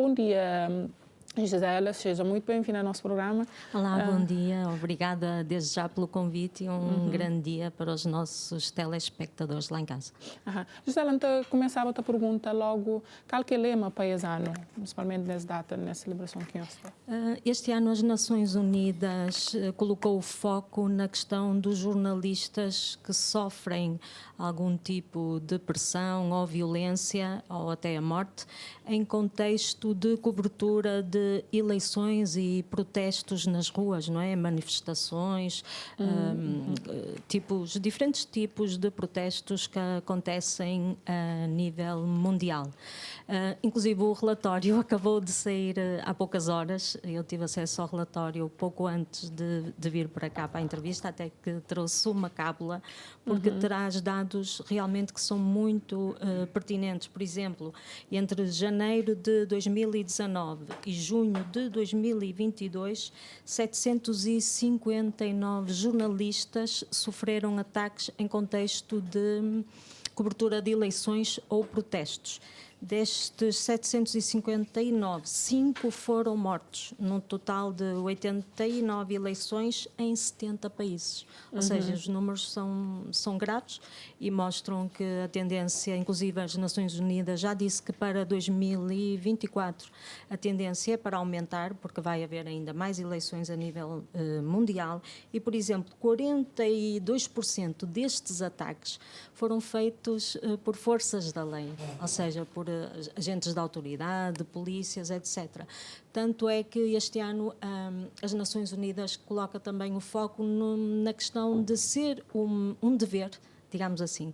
bom dia, Gisela, seja muito bem-vinda ao nosso programa. Olá, bom dia, obrigada desde já pelo convite e um grande dia para os nossos telespectadores lá em casa. Gisela, então começava a pergunta logo, qual que é o lema paisano, principalmente nessa data, nessa celebração que nós estamos? Este ano as Nações Unidas colocou o foco na questão dos jornalistas que sofrem algum tipo de pressão ou violência ou até a morte em contexto de cobertura de eleições e protestos nas ruas, não é? Manifestações, diferentes tipos de protestos que acontecem a nível mundial. Inclusive o relatório acabou de sair há poucas horas, eu tive acesso ao relatório pouco antes de vir para cá para a entrevista, até que trouxe uma cábula, porque traz dados realmente que são muito pertinentes. Por exemplo, entre janeiro de 2019 e junho de 2022, 759 jornalistas sofreram ataques em contexto de cobertura de eleições ou protestos. Destes 759, 5 foram mortos, num total de 89 eleições em 70 países. Ou seja, os números são graves e mostram que a tendência, inclusive as Nações Unidas já disse que para 2024 a tendência é para aumentar, porque vai haver ainda mais eleições a nível mundial e, por exemplo, 42% destes ataques foram feitos por forças da lei, ou seja, por agentes da autoridade, polícias, etc. Tanto é que este ano as Nações Unidas coloca também o foco na questão de ser um dever, digamos assim,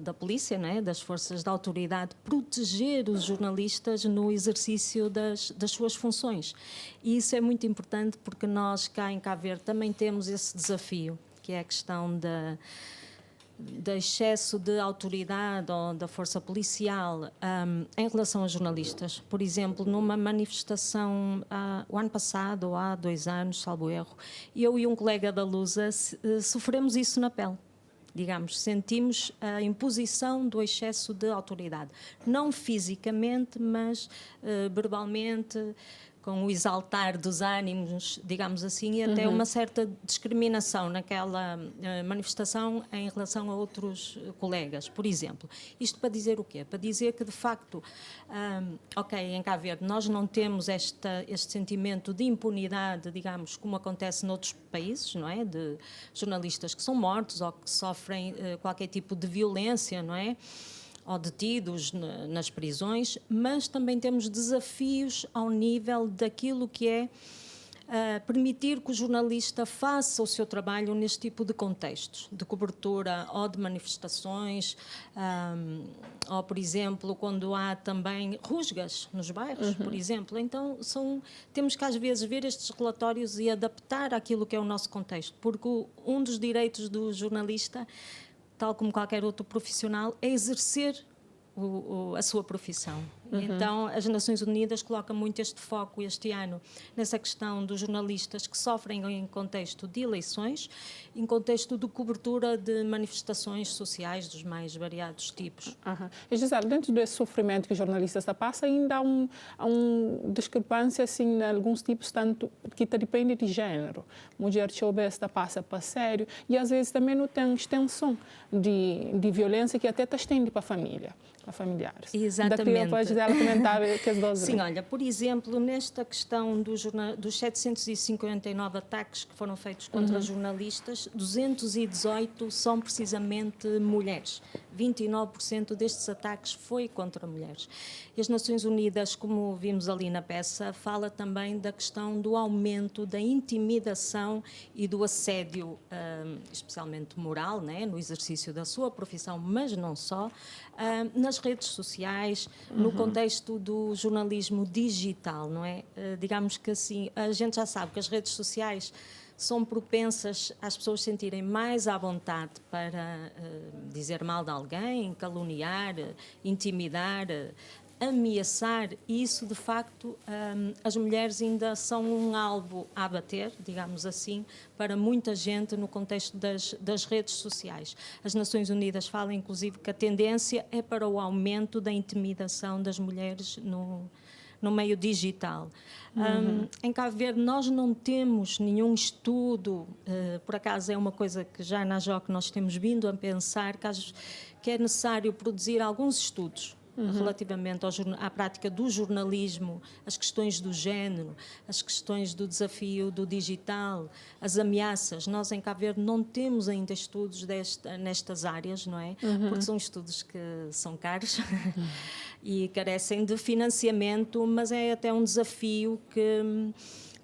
da polícia, não é? Das forças da autoridade, proteger os jornalistas no exercício das suas funções. E isso é muito importante porque nós cá em Cabo Verde também temos esse desafio, que é a questão de excesso de autoridade ou da força policial em relação a jornalistas. Por exemplo, numa manifestação o ano passado, ou há 2 anos, salvo erro, eu e um colega da Lusa sofremos isso na pele. Digamos, sentimos a imposição do excesso de autoridade. Não fisicamente, mas verbalmente, com o exaltar dos ânimos, digamos assim, e até uma certa discriminação naquela manifestação em relação a outros colegas, por exemplo. Isto para dizer o quê? Para dizer que, de facto, em Cabo Verde nós não temos este sentimento de impunidade, digamos, como acontece noutros países, não é? De jornalistas que são mortos ou que sofrem qualquer tipo de violência, não é? Ou detidos nas prisões, mas também temos desafios ao nível daquilo que é permitir que o jornalista faça o seu trabalho neste tipo de contextos, de cobertura ou de manifestações, ou, por exemplo, quando há também rusgas nos bairros, por exemplo. Então, temos que às vezes ver estes relatórios e adaptar àquilo que é o nosso contexto, porque um dos direitos do jornalista, tal como qualquer outro profissional, é exercer a sua profissão. Então, as Nações Unidas colocam muito este foco este ano nessa questão dos jornalistas que sofrem em contexto de eleições, em contexto de cobertura de manifestações sociais dos mais variados tipos. E, Gisela, dentro desse sofrimento que os jornalistas passam, ainda há uma discrepância assim, em alguns tipos, tanto que depende de género. Mulher jovem passa para sério e às vezes também não tem extensão de violência que até estende para a família, para familiares. Exatamente. Daqui ela comentar que as doses. Sim, olha, por exemplo, nesta questão dos 759 ataques que foram feitos contra jornalistas, 218 são precisamente mulheres. 29% destes ataques foi contra mulheres. E as Nações Unidas, como vimos ali na peça, fala também da questão do aumento da intimidação e do assédio, especialmente moral, né, no exercício da sua profissão, mas não só, nas redes sociais, no contexto do jornalismo digital, não é? Digamos que assim, a gente já sabe que as redes sociais são propensas às pessoas sentirem mais à vontade para dizer mal de alguém, caluniar, intimidar, ameaçar, e isso de facto as mulheres ainda são um alvo a abater, digamos assim, para muita gente no contexto das redes sociais. As Nações Unidas falam inclusive que a tendência é para o aumento da intimidação das mulheres no meio digital. Em Cabo Verde nós não temos nenhum estudo, por acaso é uma coisa que já na JOC nós temos vindo a pensar, que é necessário produzir alguns estudos relativamente à prática do jornalismo, as questões do género, as questões do desafio do digital, as ameaças. Nós em Cabo Verde não temos ainda estudos nestas áreas, não é? Porque são estudos que são caros e carecem de financiamento, mas é até um desafio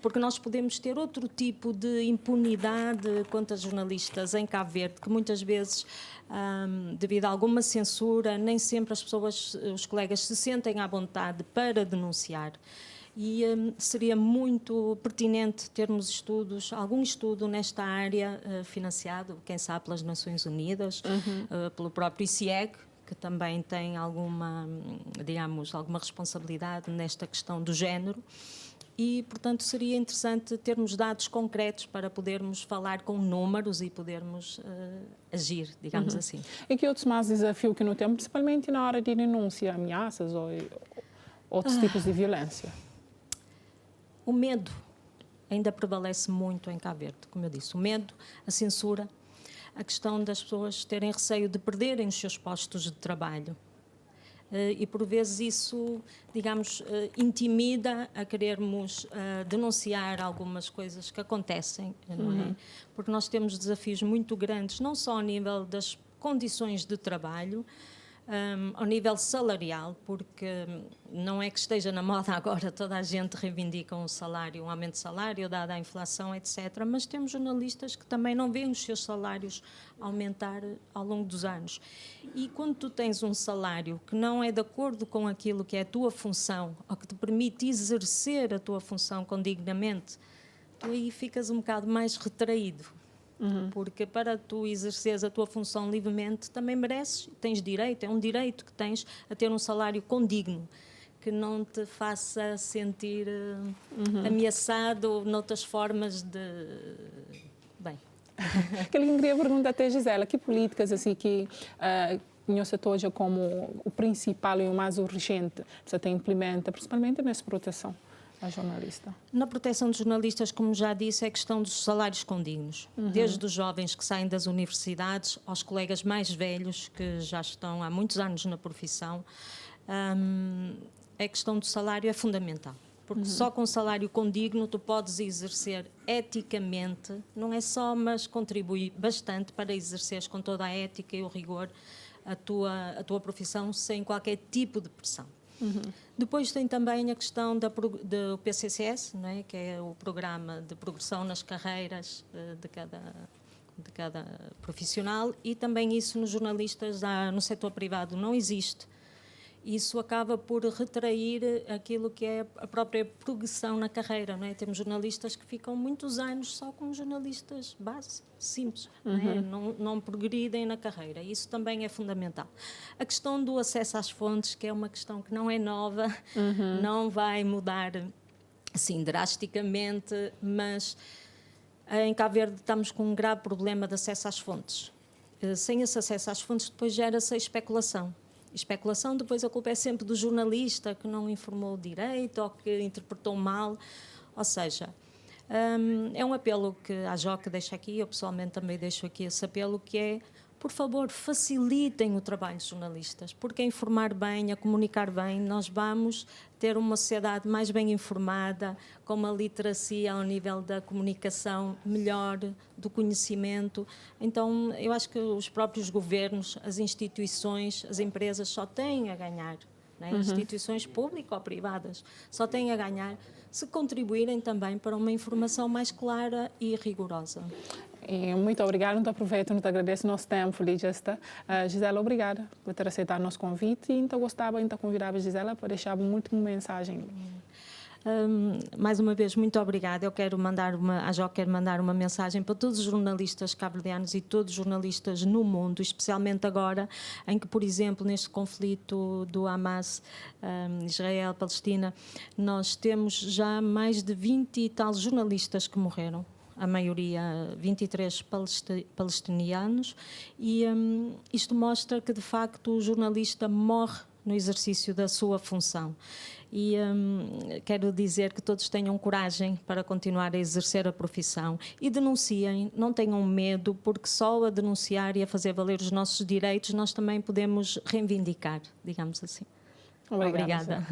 porque nós podemos ter outro tipo de impunidade quanto a jornalistas em Cabo Verde, que muitas vezes, devido a alguma censura, nem sempre as pessoas, os colegas, se sentem à vontade para denunciar. E seria muito pertinente termos estudos, algum estudo nesta área financiado, quem sabe pelas Nações Unidas, pelo próprio ICIEG, que também tem alguma responsabilidade nesta questão do género. E, portanto, seria interessante termos dados concretos para podermos falar com números e podermos agir, digamos assim. E que outros mais desafios que não temos, principalmente na hora de denúncia, ameaças ou outros tipos de violência? O medo ainda prevalece muito em Cabo Verde, como eu disse. O medo, a censura, a questão das pessoas terem receio de perderem os seus postos de trabalho. E por vezes isso, digamos, intimida a querermos denunciar algumas coisas que acontecem, não é? Porque nós temos desafios muito grandes, não só ao nível das condições de trabalho, ao nível salarial, porque não é que esteja na moda agora, toda a gente reivindica um salário, um aumento de salário, dada a inflação, etc. Mas temos jornalistas que também não veem os seus salários aumentar ao longo dos anos. E quando tu tens um salário que não é de acordo com aquilo que é a tua função, ou que te permite exercer a tua função com dignamente, tu aí ficas um bocado mais retraído. Porque para tu exerceres a tua função livremente também mereces, tens direito, é um direito que tens a ter um salário condigno, que não te faça sentir ameaçado noutras formas de... Bem... Que eu queria perguntar até a Gisela, que políticas assim que o setor hoje como o principal e o mais urgente você tem implementa, principalmente nessa proteção a jornalista? Na proteção de jornalistas, como já disse, é a questão dos salários condignos. Desde os jovens que saem das universidades aos colegas mais velhos que já estão há muitos anos na profissão, a questão do salário é fundamental. Porque só com salário condigno tu podes exercer eticamente, não é só, mas contribui bastante para exerceres com toda a ética e o rigor a tua profissão sem qualquer tipo de pressão. Depois tem também a questão do PCCS, não é? Que é o Programa de Progressão nas Carreiras de cada profissional, e também isso nos jornalistas no setor privado não existe. Isso acaba por retrair aquilo que é a própria progressão na carreira, não é? Temos jornalistas que ficam muitos anos só como jornalistas base, simples, não progridem na carreira. Isso também é fundamental. A questão do acesso às fontes, que é uma questão que não é nova, não vai mudar assim drasticamente, mas em Cabo Verde estamos com um grave problema de acesso às fontes. Sem esse acesso às fontes, depois gera-se a especulação. Especulação, depois a culpa é sempre do jornalista que não informou direito ou que interpretou mal. Ou seja, é um apelo que a JOC deixa aqui, eu pessoalmente também deixo aqui esse apelo, que é, por favor, facilitem o trabalho dos jornalistas, porque a informar bem, a comunicar bem, nós vamos ter uma sociedade mais bem informada, com uma literacia ao nível da comunicação melhor, do conhecimento. Então, eu acho que os próprios governos, as instituições, as empresas só têm a ganhar, né? Instituições públicas ou privadas só têm a ganhar se contribuírem também para uma informação mais clara e rigorosa. E muito obrigada, não aproveito, não te agradeço o nosso tempo, Lígesta. Gisela, obrigada por ter aceitado o nosso convite e então gostava, então convidava a Gisela para deixar uma última mensagem. Mais uma vez, muito obrigada. Eu quero mandar a JOC quer mandar uma mensagem para todos os jornalistas cabo-verdianos e todos os jornalistas no mundo, especialmente agora, em que, por exemplo, neste conflito do Hamas, Israel-Palestina, nós temos já mais de 20 e tal jornalistas que morreram. A maioria 23 palestinianos, e isto mostra que, de facto, o jornalista morre no exercício da sua função. E quero dizer que todos tenham coragem para continuar a exercer a profissão e denunciem, não tenham medo, porque só a denunciar e a fazer valer os nossos direitos nós também podemos reivindicar, digamos assim. Obrigada.